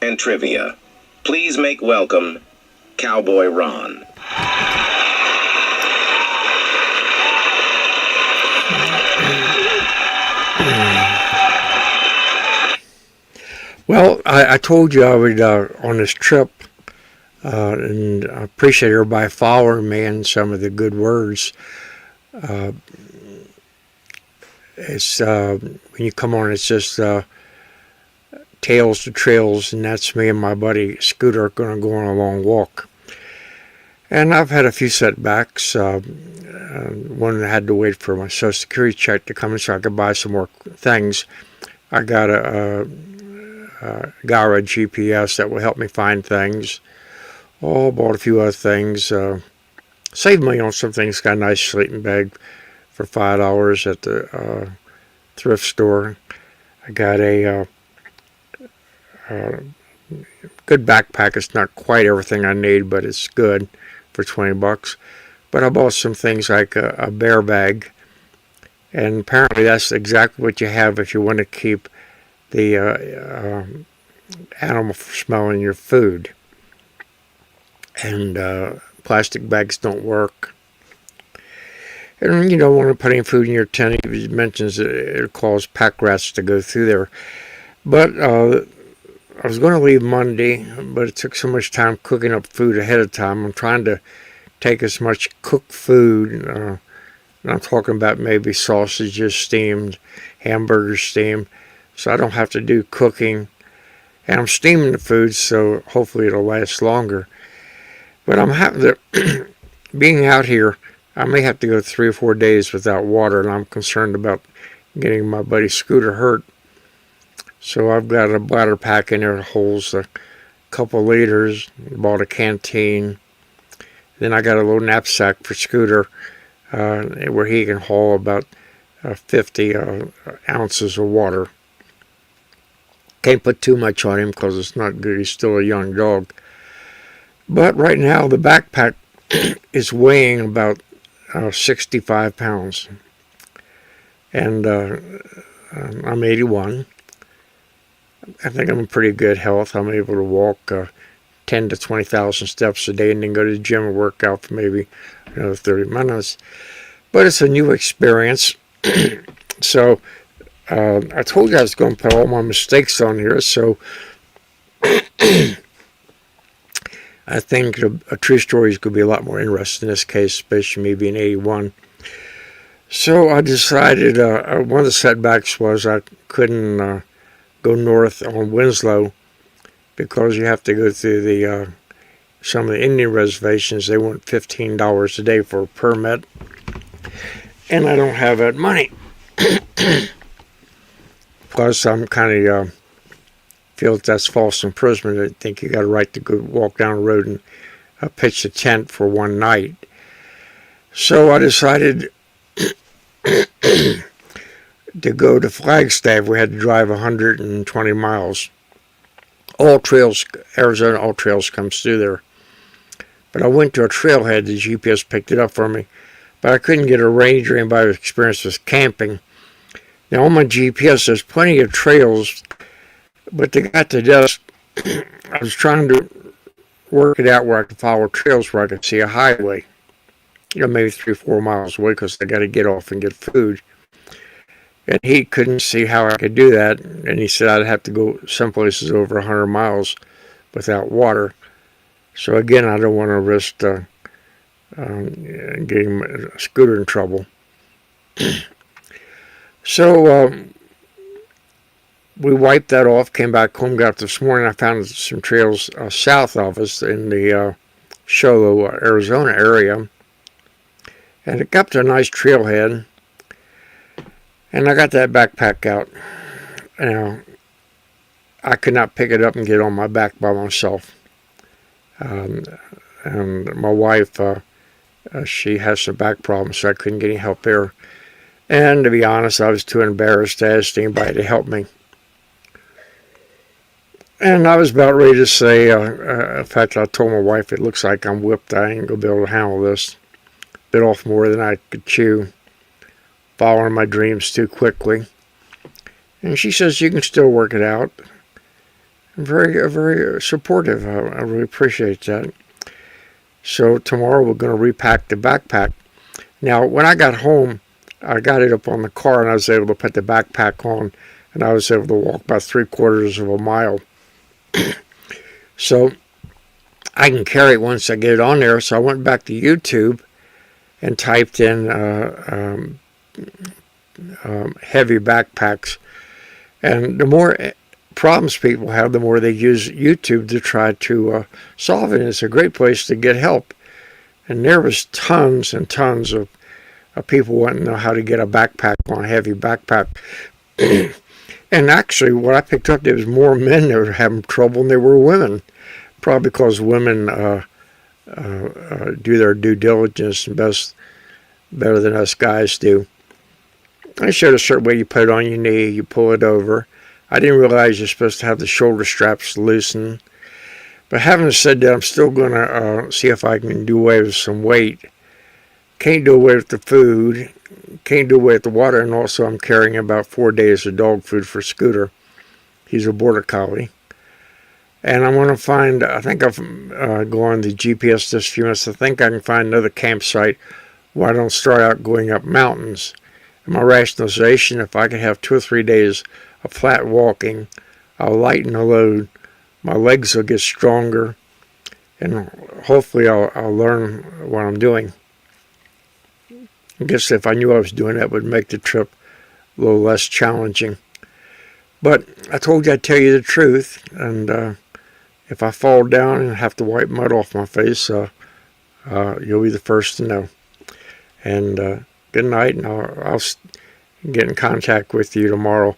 and trivia. Please make welcome Cowboy Ron. Well, I told you I would on this trip, and I appreciate everybody following me and some of the good words. It's when you come on, it's just Tales to Trails, and that's me and my buddy Scooter going to go on a long walk. And I've had a few setbacks. One I had to wait for my Social Security check to come in so I could buy some more things. I got a Gara GPS that will help me find things. Oh, bought a few other things. Saved money on some things. Got a nice sleeping bag for $5 at the thrift store. I got a good backpack. It's not quite everything I need, but it's good for $20. But I bought some things like a bear bag, and apparently that's exactly what you have if you want to keep the animal smell in your food. And plastic bags don't work. And you don't want to put any food in your tent. It mentions it causes pack rats to go through there. But I was going to leave Monday, but it took so much time cooking up food ahead of time. I'm trying to take as much cooked food, and I'm talking about maybe sausages steamed, hamburgers steamed, so I don't have to do cooking. And I'm steaming the food, so hopefully it'll last longer. But I'm having to, being out here, I may have to go 3 or 4 days without water, and I'm concerned about getting my buddy Scooter hurt. So I've got a bladder pack in there that holds a couple liters. Bought a canteen. Then I got a little knapsack for Scooter where he can haul about 50 ounces of water. Can't put too much on him because it's not good. He's still a young dog. But right now the backpack is weighing about 65 pounds. And I'm 81. I think I'm in pretty good health. I'm able to walk 10 to 20,000 steps a day and then go to the gym and work out for maybe another 30 minutes. But it's a new experience. So I told you I was going to put all my mistakes on here. So I think a true story is going to be a lot more interesting in this case, especially me being 81. So I decided one of the setbacks was I couldn't go north on Winslow because you have to go through the some of the Indian reservations. They want $15 a day for a permit, and I don't have that money. Plus, I'm kind of feel that's false imprisonment. I think you got a right to go walk down the road and pitch a tent for one night. So I decided to go to Flagstaff. We had to drive 120 miles. All trails, Arizona All Trails comes through there. But I went to a trailhead. The GPS picked it up for me. But I couldn't get a range or anybody with experience with camping. Now on my GPS, there's plenty of trails, but they got to just, I was trying to work it out where I could follow trails where I could see a highway. Maybe 3 or 4 miles away because I got to get off and get food. And he couldn't see how I could do that, and he said I'd have to go some places over 100 miles without water. So again, I don't want to risk getting a Scooter in trouble. So we wiped that off, came back home, got up this morning. I found some trails south of us in the Sholo, Arizona area. And it got to a nice trailhead. And I got that backpack out. Now, I could not pick it up and get on my back by myself. And my wife, she has some back problems, so I couldn't get any help there. And to be honest, I was too embarrassed to ask anybody to help me. And I was about ready to say, in fact, I told my wife, it looks like I'm whipped. I ain't going to be able to handle this. Bit off more than I could chew. Following my dreams too quickly. And she says, you can still work it out. very supportive. I really appreciate that. So tomorrow we're going to repack the backpack. Now, when I got home, I got it up on the car and I was able to put the backpack on, and I was able to walk about 3/4 of a mile. So I can carry it once I get it on there. So I went back to YouTube and typed in heavy backpacks. And the more problems people have, the more they use YouTube to try to solve it. And it's a great place to get help. And there was tons and tons of people wanting to know how to get a backpack on, a heavy backpack. And actually, what I picked up, there was more men that were having trouble than there were women. Probably because women do their due diligence better than us guys do. I showed a certain way you put it on your knee, you pull it over. I didn't realize you're supposed to have the shoulder straps loosened. But having said that, I'm still going to see if I can do away with some weight. Can't do away with the food. Can't do away with the water. And also I'm carrying about 4 days of dog food for Scooter. He's a border collie. And I want to find, I think I'll go on the GPS this few minutes. I think I can find another campsite where I don't start out going up mountains. And my rationalization, if I can have 2 or 3 days of flat walking, I'll lighten the load. My legs will get stronger. And hopefully I'll learn what I'm doing. I guess if I knew I was doing that, it would make the trip a little less challenging. But I told you I'd tell you the truth. And if I fall down and have to wipe mud off my face, you'll be the first to know. And good night, and I'll get in contact with you tomorrow.